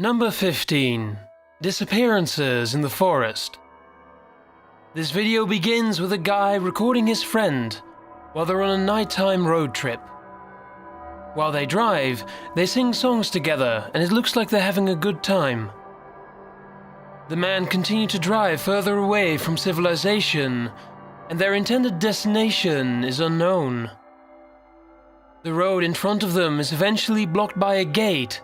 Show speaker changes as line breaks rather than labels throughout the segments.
Number 15. Disappearances in the forest. This video begins with a guy recording his friend while they're on a nighttime road trip. While they drive, they sing songs together and it looks like they're having a good time. The men continue to drive further away from civilization and their intended destination is unknown. The road in front of them is eventually blocked by a gate,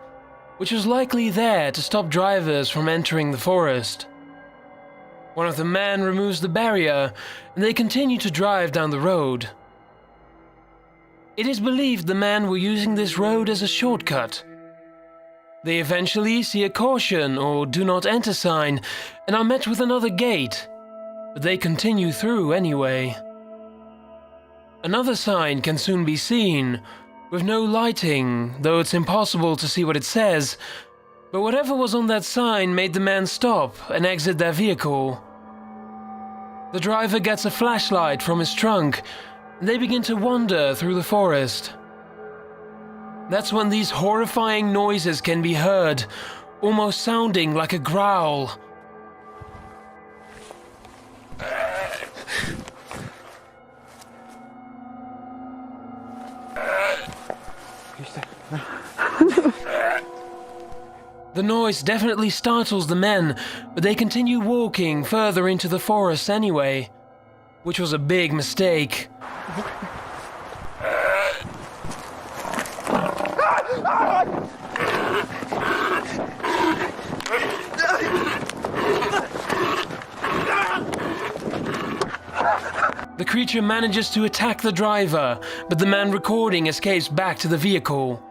which was likely there to stop drivers from entering the forest. One of the men removes the barrier and they continue to drive down the road. It is believed the men were using this road as a shortcut. They eventually see a caution or do not enter sign and are met with another gate, but they continue through anyway. Another sign can soon be seen, with no lighting, though it's impossible to see what it says, but whatever was on that sign made the man stop and exit their vehicle. The driver gets a flashlight from his trunk, and they begin to wander through the forest. That's when these horrifying noises can be heard, almost sounding like a growl. The noise definitely startles the men, but they continue walking further into the forest anyway, which was a big mistake. The creature manages to attack the driver, but the man recording escapes back to the vehicle.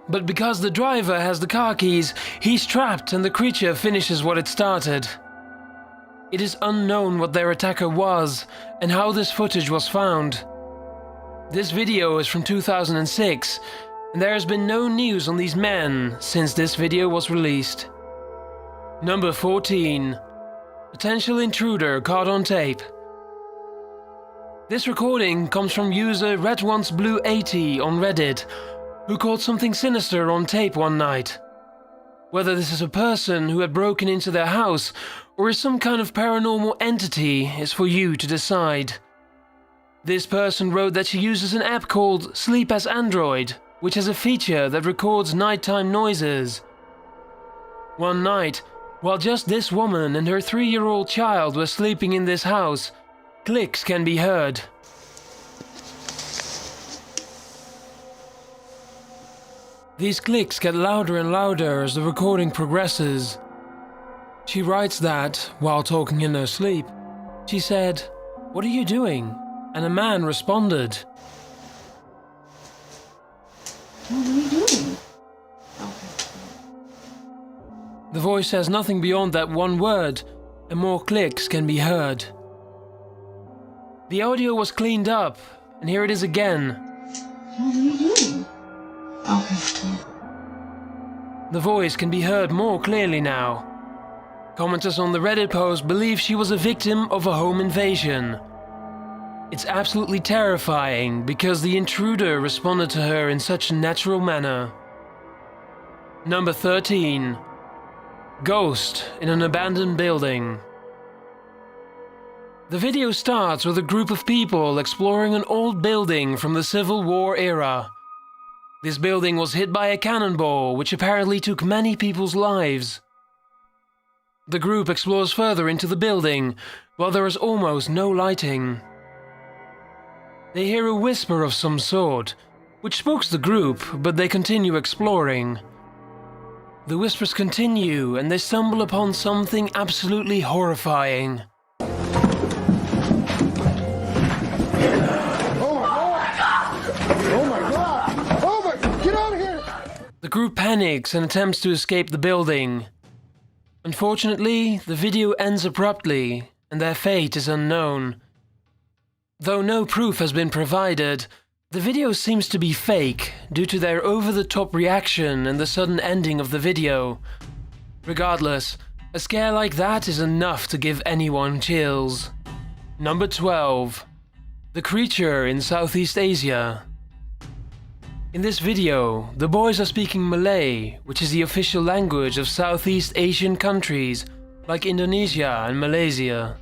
But because the driver has the car keys, he's trapped and the creature finishes what it started. It is unknown what their attacker was and how this footage was found. This video is from 2006, and there has been no news on these men since this video was released. Number 14. Potential intruder caught on tape. This recording comes from user RedOnesBlue80 on Reddit, who caught something sinister on tape one night. Whether this is a person who had broken into their house or is some kind of paranormal entity is for you to decide. This person wrote that she uses an app called Sleep as Android, which has a feature that records nighttime noises. One night, while just this woman and her 3-year-old child were sleeping in this house, clicks can be heard. These clicks get louder and louder as the recording progresses. She writes that, while talking in her sleep, she said, "What are you doing?" And a man responded.
What are you doing?
The voice says nothing beyond that one word, and more clicks can be heard. The audio was cleaned up, and here it is again.
What are you doing? Okay.
The voice can be heard more clearly now. Commenters on the Reddit post believe she was a victim of a home invasion. It's absolutely terrifying because the intruder responded to her in such a natural manner. Number 13. Ghost in an abandoned building. The video starts with a group of people exploring an old building from the Civil War era. This building was hit by a cannonball, which apparently took many people's lives. The group explores further into the building, while there is almost no lighting. They hear a whisper of some sort, which spooks the group, but they continue exploring. The whispers continue, and they stumble upon something absolutely horrifying. The group panics and attempts to escape the building. Unfortunately, the video ends abruptly, and their fate is unknown. Though no proof has been provided, the video seems to be fake due to their over-the-top reaction and the sudden ending of the video. Regardless, a scare like that is enough to give anyone chills. Number 12. The creature in Southeast Asia. In this video, the boys are speaking Malay, which is the official language of Southeast Asian countries like Indonesia and Malaysia.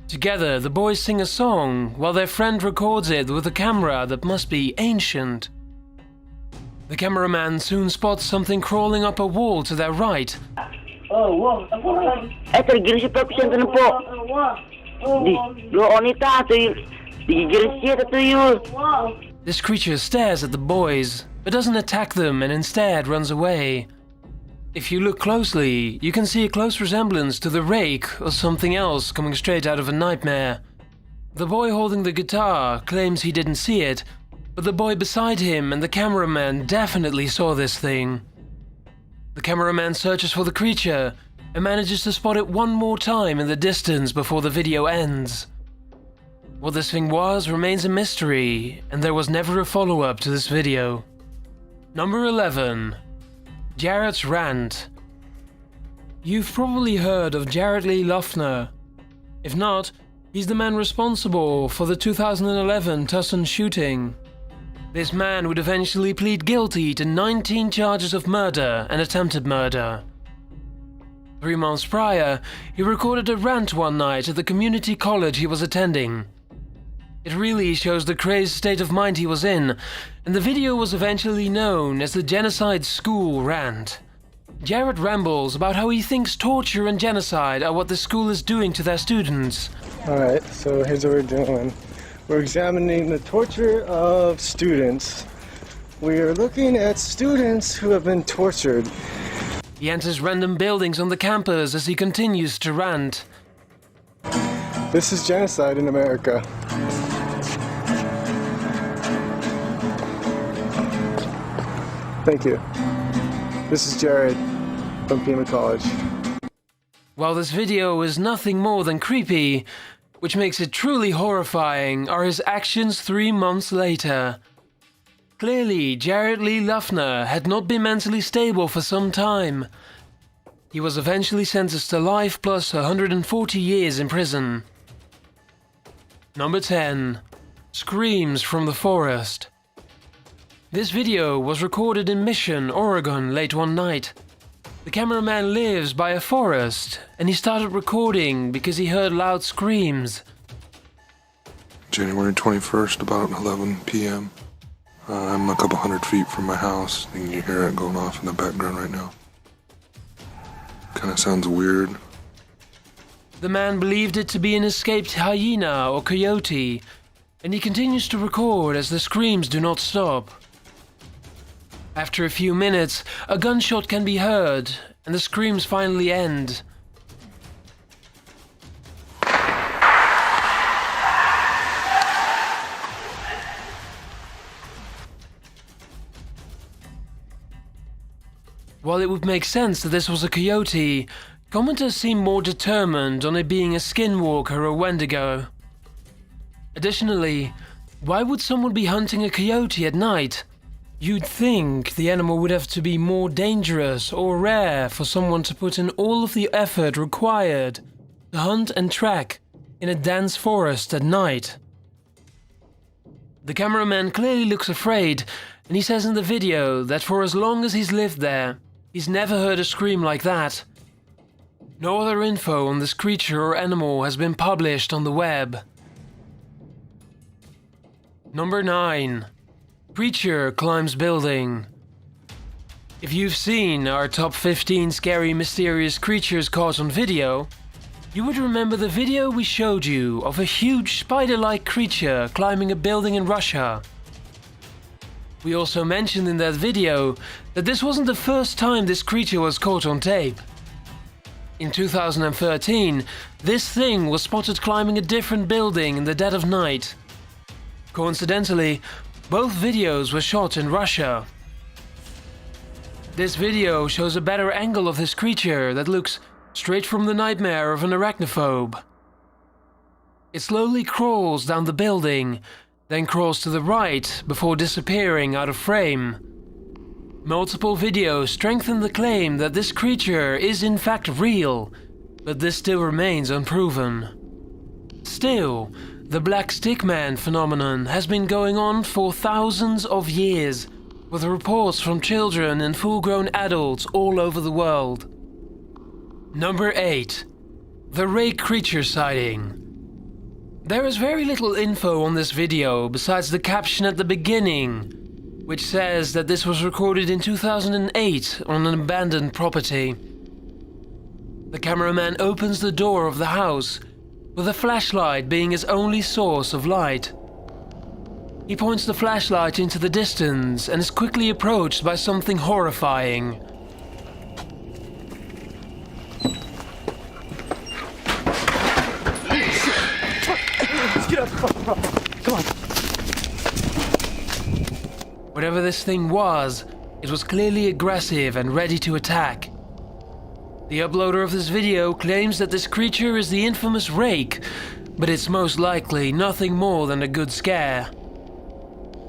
Together, the boys sing a song while their friend records it with a camera that must be ancient. The cameraman soon spots something crawling up a wall to their right.
Tergilir si Pepsi yang po. Di lo onita digigirin siya tuyul.
This creature stares at the boys, but doesn't attack them and instead runs away. If you look closely, you can see a close resemblance to the rake or something else coming straight out of a nightmare. The boy holding the guitar claims he didn't see it, but the boy beside him and the cameraman definitely saw this thing. The cameraman searches for the creature and manages to spot it one more time in the distance before the video ends. What this thing was remains a mystery, and there was never a follow-up to this video. Number 11. Jared's Rant. You've probably heard of Jared Lee Loughner. If not, he's the man responsible for the 2011 Tucson shooting. This man would eventually plead guilty to 19 charges of murder and attempted murder. 3 months prior, he recorded a rant one night at the community college he was attending. It really shows the crazed state of mind he was in, and the video was eventually known as the Genocide School Rant. Jared rambles about how he thinks torture and genocide are what the school is doing to their students.
Alright, so here's what we're doing. We're examining the torture of students. We are looking at students who have been tortured.
He enters random buildings on the campus as he continues to rant.
This is genocide in America. Thank you. This is Jared from Pima College.
While this video is nothing more than creepy, which makes it truly horrifying, are his actions 3 months later. Clearly, Jared Lee Loughner had not been mentally stable for some time. He was eventually sentenced to life plus 140 years in prison. Number 10. Screams from the Forest. This video was recorded in Mission, Oregon late one night. The cameraman lives by a forest, and he started recording because he heard loud screams.
January 21st, about 11 p.m. I'm a couple hundred feet from my house, and you hear it going off in the background right now. Kind of sounds weird.
The man believed it to be an escaped hyena or coyote, and he continues to record as the screams do not stop. After a few minutes, a gunshot can be heard, and the screams finally end. While it would make sense that this was a coyote, commenters seem more determined on it being a skinwalker or wendigo. Additionally, why would someone be hunting a coyote at night? You'd think the animal would have to be more dangerous or rare for someone to put in all of the effort required to hunt and track in a dense forest at night. The cameraman clearly looks afraid, and he says in the video that for as long as he's lived there, he's never heard a scream like that. No other info on this creature or animal has been published on the web. Number 9. Creature climbs building. If you've seen our top 15 scary mysterious creatures caught on video, you would remember the video we showed you of a huge spider-like creature climbing a building in Russia. We also mentioned in that video that this wasn't the first time this creature was caught on tape. In 2013, this thing was spotted climbing a different building in the dead of night. Coincidentally, both videos were shot in Russia. This video shows a better angle of this creature that looks straight from the nightmare of an arachnophobe. It slowly crawls down the building, then crawls to the right before disappearing out of frame. Multiple videos strengthen the claim that this creature is in fact real, but this still remains unproven. Still, The Black Stick Man phenomenon has been going on for thousands of years, with reports from children and full-grown adults all over the world. Number 8. The Rake Creature Sighting. There is very little info on this video besides the caption at the beginning, which says that this was recorded in 2008 on an abandoned property. The cameraman opens the door of the house, with a flashlight being his only source of light. He points the flashlight into the distance and is quickly approached by something horrifying.
Come on.
Whatever this thing was, it was clearly aggressive and ready to attack. The uploader of this video claims that this creature is the infamous Rake, but it's most likely nothing more than a good scare.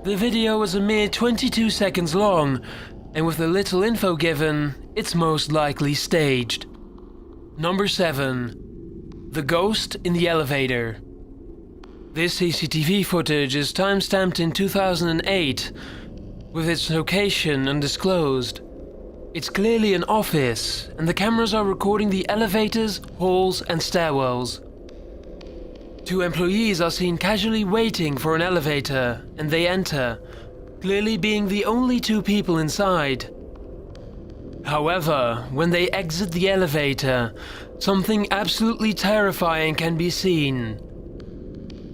The video is a mere 22 seconds long, and with the little info given, it's most likely staged. Number 7. The Ghost in the Elevator. This CCTV footage is timestamped in 2008, with its location undisclosed. It's clearly an office, and the cameras are recording the elevators, halls, and stairwells. 2 employees are seen casually waiting for an elevator, and they enter, clearly being the only 2 people inside. However, when they exit the elevator, something absolutely terrifying can be seen.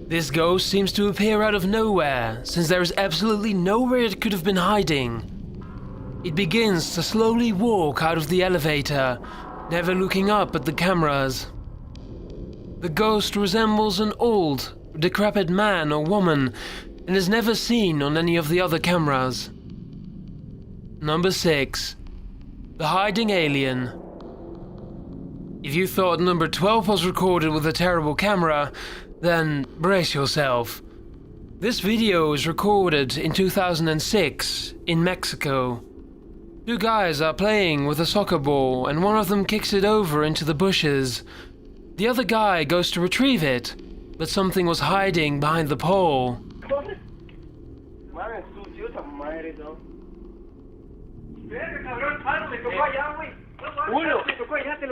This ghost seems to appear out of nowhere, since there is absolutely nowhere it could have been hiding. It begins to slowly walk out of the elevator, never looking up at the cameras. The ghost resembles an old, decrepit man or woman, and is never seen on any of the other cameras. Number 6. The Hiding Alien. If you thought number 12 was recorded with a terrible camera, then brace yourself. This video is recorded in 2006 in Mexico. 2 guys are playing with a soccer ball and one of them kicks it over into the bushes. The other guy goes to retrieve it, but something was hiding behind the pole.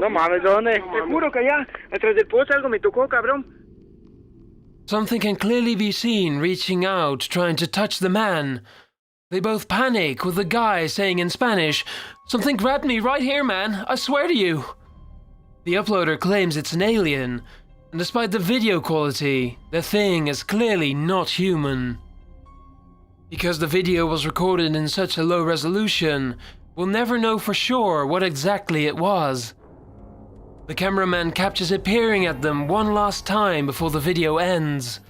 No mames, ¿dónde? Te juro que allá, atrás del poste algo me tocó, cabrón.
Something can clearly be seen reaching out, trying to touch the man. They both panic, with the guy saying in Spanish, "Something grabbed me right here, man, I swear to you." The uploader claims it's an alien, and despite the video quality, the thing is clearly not human. Because the video was recorded in such a low resolution, we'll never know for sure what exactly it was. The cameraman captures it peering at them one last time before the video ends.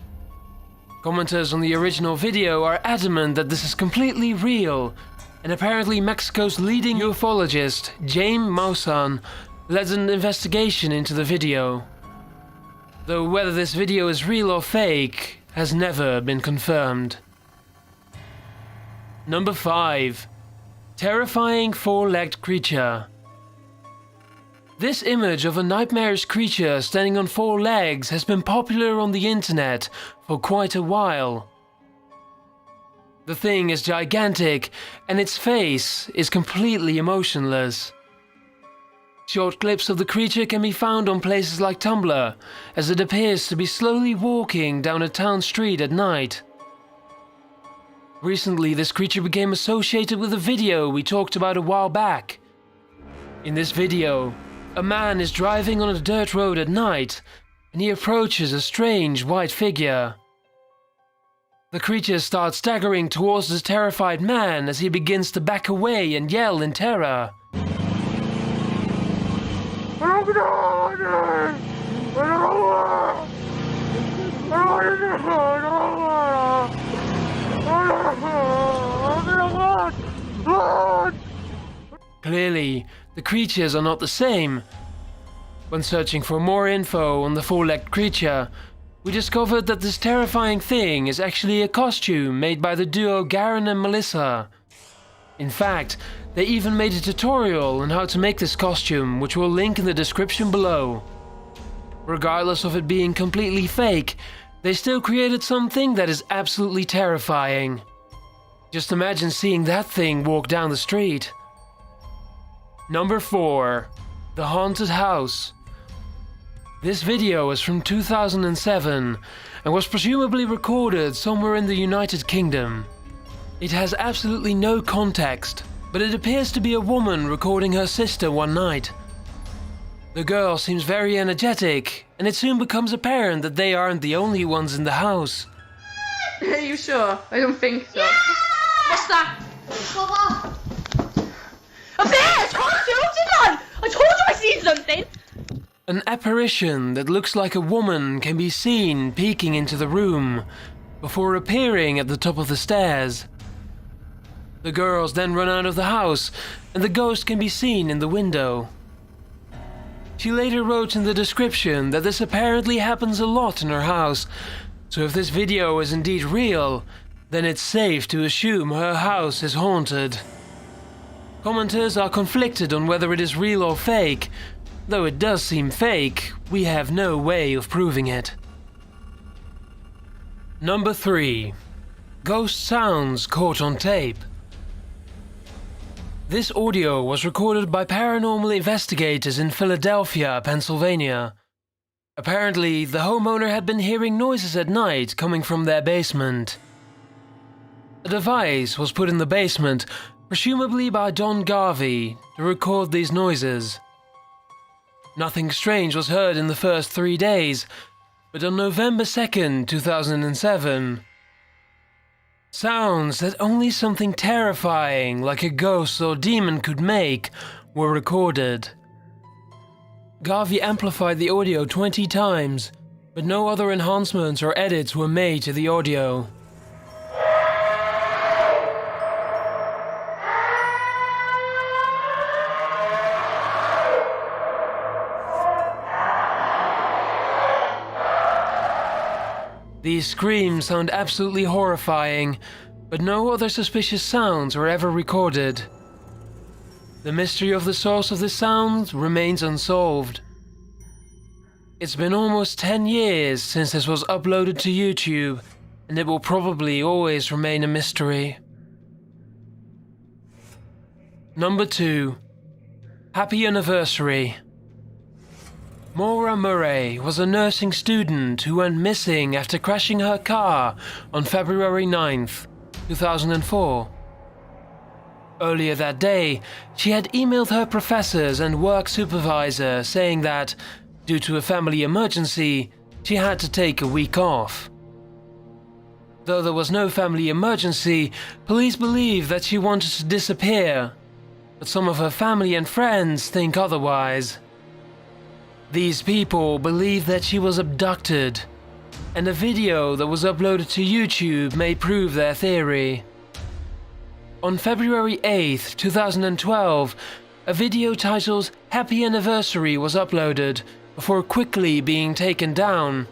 Commenters on the original video are adamant that this is completely real, and apparently Mexico's leading ufologist, Jaime Maussan, led an investigation into the video. Though whether this video is real or fake has never been confirmed. Number 5. Terrifying 4-legged creature. This image of a nightmarish creature standing on 4 legs has been popular on the internet for quite a while. The thing is gigantic, and its face is completely emotionless. Short clips of the creature can be found on places like Tumblr, as it appears to be slowly walking down a town street at night. Recently, this creature became associated with a video we talked about a while back. In this video, a man is driving on a dirt road at night, and he approaches a strange white figure. The creature starts staggering towards the terrified man as he begins to back away and yell in terror. Clearly, the creatures are not the same. When searching for more info on the 4-legged creature, we discovered that this terrifying thing is actually a costume made by the duo Garen and Melissa. In fact, they even made a tutorial on how to make this costume, which we'll link in the description below. Regardless of it being completely fake, they still created something that is absolutely terrifying. Just imagine seeing that thing walk down the street. Number 4. The Haunted House. This video is from 2007 and was presumably recorded somewhere in the United Kingdom. It has absolutely no context, but it appears to be a woman recording her sister one night. The girl seems very energetic, and it soon becomes apparent that they aren't the only ones in the house.
Are you sure? I don't think so. What's that? A bear! I told you! I told you I seen something!
An apparition that looks like a woman can be seen peeking into the room, before appearing at the top of the stairs. The girls then run out of the house, and the ghost can be seen in the window. She later wrote in the description that this apparently happens a lot in her house, so if this video is indeed real, then it's safe to assume her house is haunted. Commenters are conflicted on whether it is real or fake. Though it does seem fake, we have no way of proving it. Number 3. Ghost sounds caught on tape. This audio was recorded by paranormal investigators in Philadelphia, Pennsylvania. Apparently, the homeowner had been hearing noises at night coming from their basement. A device was put in the basement, presumably by Don Garvey, to record these noises. Nothing strange was heard in the first 3 days, but on November 2nd, 2007, sounds that only something terrifying like a ghost or demon could make were recorded. Garvey amplified the audio 20 times, but no other enhancements or edits were made to the audio. These screams sound absolutely horrifying, but no other suspicious sounds were ever recorded. The mystery of the source of the sound remains unsolved. It's been almost 10 years since this was uploaded to YouTube, and it will probably always remain a mystery. Number 2. Happy Anniversary. Maura Murray was a nursing student who went missing after crashing her car on February 9th, 2004. Earlier that day, she had emailed her professors and work supervisor saying that, due to a family emergency, she had to take a week off. Though there was no family emergency, police believe that she wanted to disappear, but some of her family and friends think otherwise. These people believe that she was abducted, and a video that was uploaded to YouTube may prove their theory. On February 8th, 2012, a video titled Happy Anniversary was uploaded before quickly being taken down.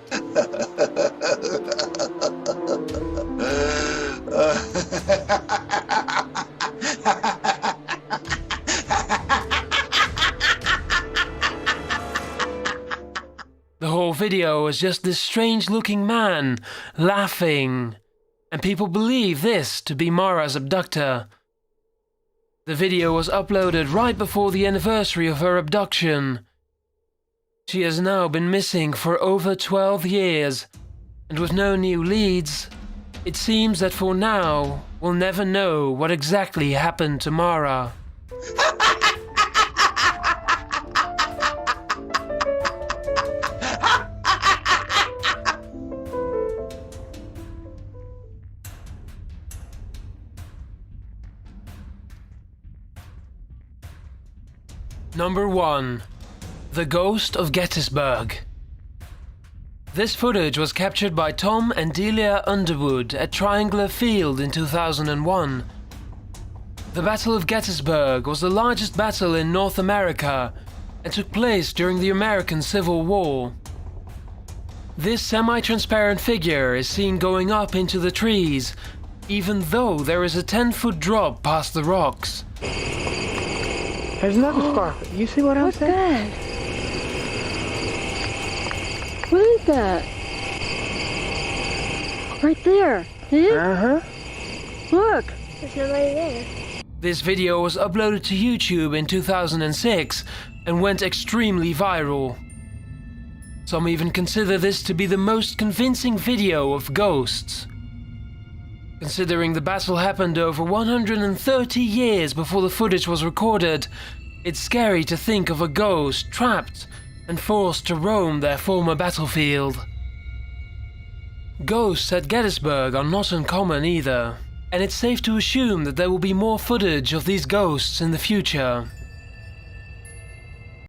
The whole video is just this strange-looking man laughing, and people believe this to be Mara's abductor. The video was uploaded right before the anniversary of her abduction. She has now been missing for over 12 years, and with no new leads, it seems that for now, we'll never know what exactly happened to Mara. Number 1. The Ghost of Gettysburg. This footage was captured by Tom and Delia Underwood at Triangular Field in 2001. The Battle of Gettysburg was the largest battle in North America and took place during the American Civil War. This semi-transparent figure is seen going up into the trees, even though there is a 10-foot drop past the rocks.
There's nothing sparkling. You see what I'm saying?
What is that?
Right there. See it?
Uh-huh.
Look.
There's nobody there.
This video was uploaded to YouTube in 2006 and went extremely viral. Some even consider this to be the most convincing video of ghosts. Considering the battle happened over 130 years before the footage was recorded, it's scary to think of a ghost trapped and forced to roam their former battlefield. Ghosts at Gettysburg are not uncommon either, and it's safe to assume that there will be more footage of these ghosts in the future.